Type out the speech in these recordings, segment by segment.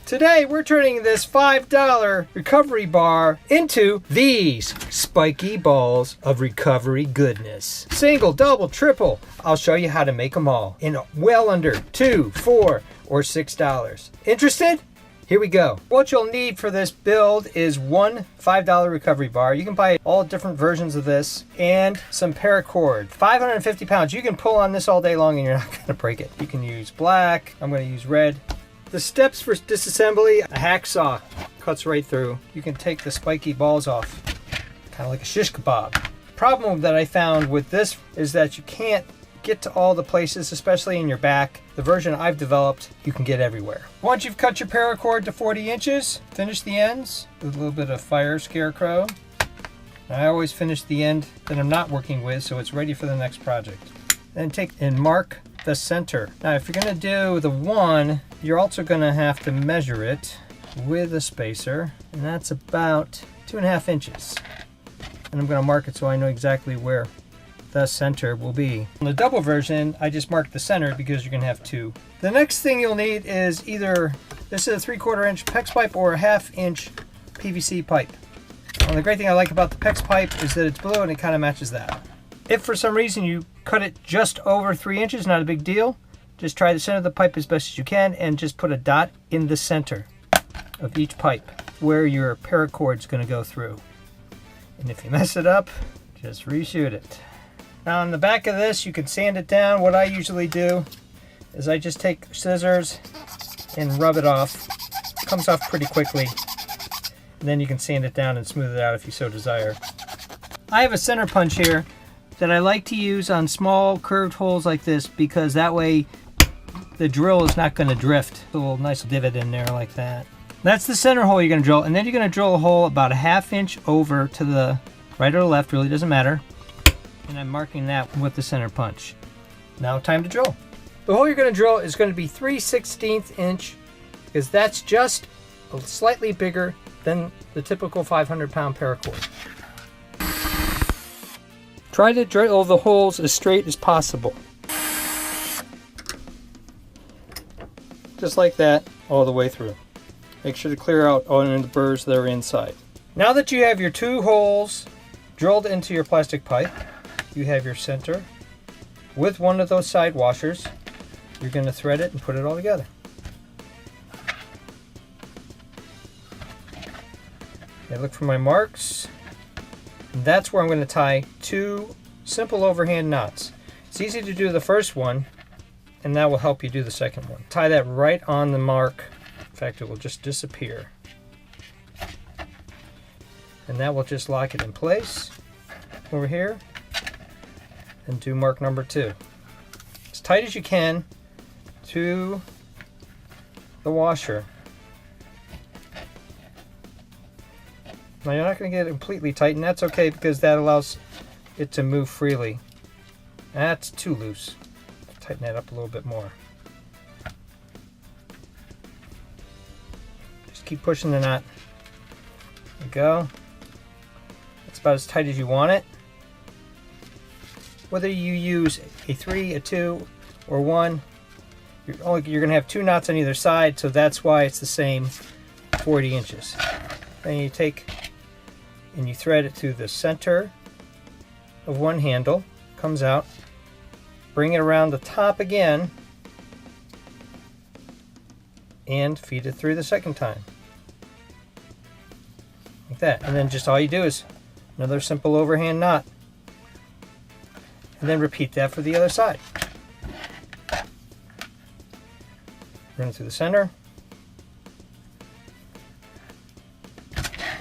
Today we're turning this $5 recovery bar into these spiky balls of recovery goodness. Single, double, triple. I'll show you how to make them all in well under $2, $4, or $6. Interested? Here we go. What you'll need for this build is one $5 recovery bar. You can buy all different versions of this and some paracord. 550 pounds. You can pull on this all day long and you're not going to break it. You can use black. I'm going to use red. The steps for disassembly: a hacksaw cuts right through. You can take the spiky balls off, kind of like a shish kebab. Problem that I found with this is that you can't get to all the places, especially in your back. The version I've developed, you can get everywhere. Once you've cut your paracord to 40 inches, finish the ends with a little bit of fire scarecrow. I always finish the end that I'm not working with, so it's ready for the next project. Then take and mark the center. Now, if you're going to do the one, you're also going to have to measure it with a spacer, and that's about 2.5 inches. And I'm going to mark it so I know exactly where the center will be. On the double version, I just marked the center because you're going to have two. The next thing you'll need is either, this is a 3/4 inch PEX pipe or a 1/2 inch PVC pipe. And the great thing I like about the PEX pipe is that it's blue and it kind of matches that. If for some reason you cut it just over 3 inches, not a big deal. Just try the center of the pipe as best as you can and just put a dot in the center of each pipe where your paracord is going to go through. And if you mess it up, just reshoot it. Now on the back of this, you can sand it down. What I usually do is I just take scissors and rub it off. It comes off pretty quickly. And then you can sand it down and smooth it out if you so desire. I have a center punch here that I like to use on small curved holes like this because that way the drill is not going to drift. A little nice divot in there like that. That's the center hole you're going to drill, and then you're going to drill a hole about a 1/2 inch over to the right or left, really doesn't matter. And I'm marking that with the center punch. Now time to drill. The hole you're going to drill is going to be 3/16 inch because that's just slightly bigger than the typical 500-pound paracord. Try to drill the holes as straight as possible. Just like that, all the way through. Make sure to clear out all the burrs that are inside. Now that you have your two holes drilled into your plastic pipe, you have your center with one of those side washers. You're going to thread it and put it all together. Okay, look for my marks. And that's where I'm going to tie two simple overhand knots. It's easy to do the first one, and that will help you do the second one. Tie that right on the mark. In fact, it will just disappear. And that will just lock it in place over here. And do mark number 2. As tight as you can to the washer. Now you're not going to get it completely tight, and that's okay because that allows it to move freely. That's too loose. Tighten that up a little bit more. Just keep pushing the knot. There you go. It's about as tight as you want it. Whether you use a 3, a 2, or 1, you're going to have 2 knots on either side, so that's why it's the same 40 inches. Then you take and you thread it through the center of one handle, comes out, bring it around the top again, and feed it through the second time. Like that. And then just all you do is another simple overhand knot. And then repeat that for the other side. Run it through the center.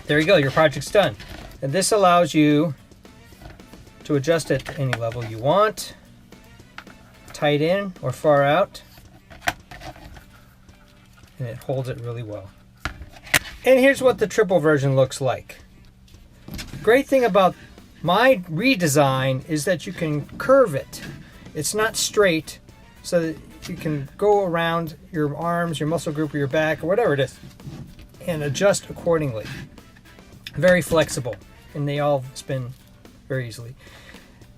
There you go, your project's done. And this allows you to adjust it to any level you want. Tight in or far out. And it holds it really well. And here's what the triple version looks like. The great thing about my redesign is that you can curve it. It's not straight, so that you can go around your arms, your muscle group, or your back, or whatever it is, and adjust accordingly. Very flexible, and they all spin very easily.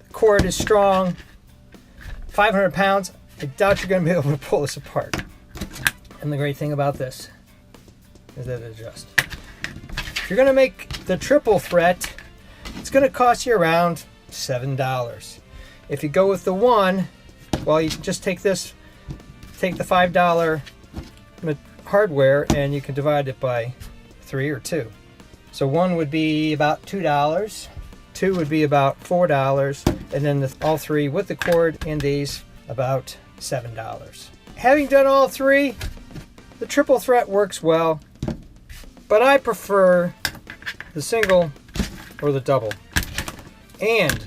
The cord is strong. 500 pounds. I doubt you're going to be able to pull this apart. And the great thing about this Does that adjust? If you're going to make the triple threat, it's going to cost you around $7. If you go with the one, well, you just take the $5 hardware and you can divide it by 3 or 2. So one would be about $2, 2 would be about $4, and then all 3 with the cord and these about $7. Having done all 3, the triple threat works well, but I prefer the single or the double. And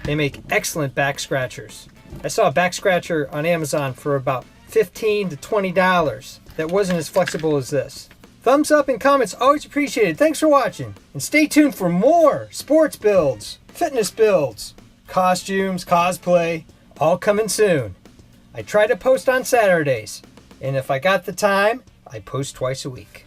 they make excellent back scratchers. I saw a back scratcher on Amazon for about $15 to $20 that wasn't as flexible as this. Thumbs up and comments always appreciated. Thanks for watching, and stay tuned for more sports builds, fitness builds, costumes, cosplay, all coming soon. I try to post on Saturdays, and if I got the time, I post twice a week.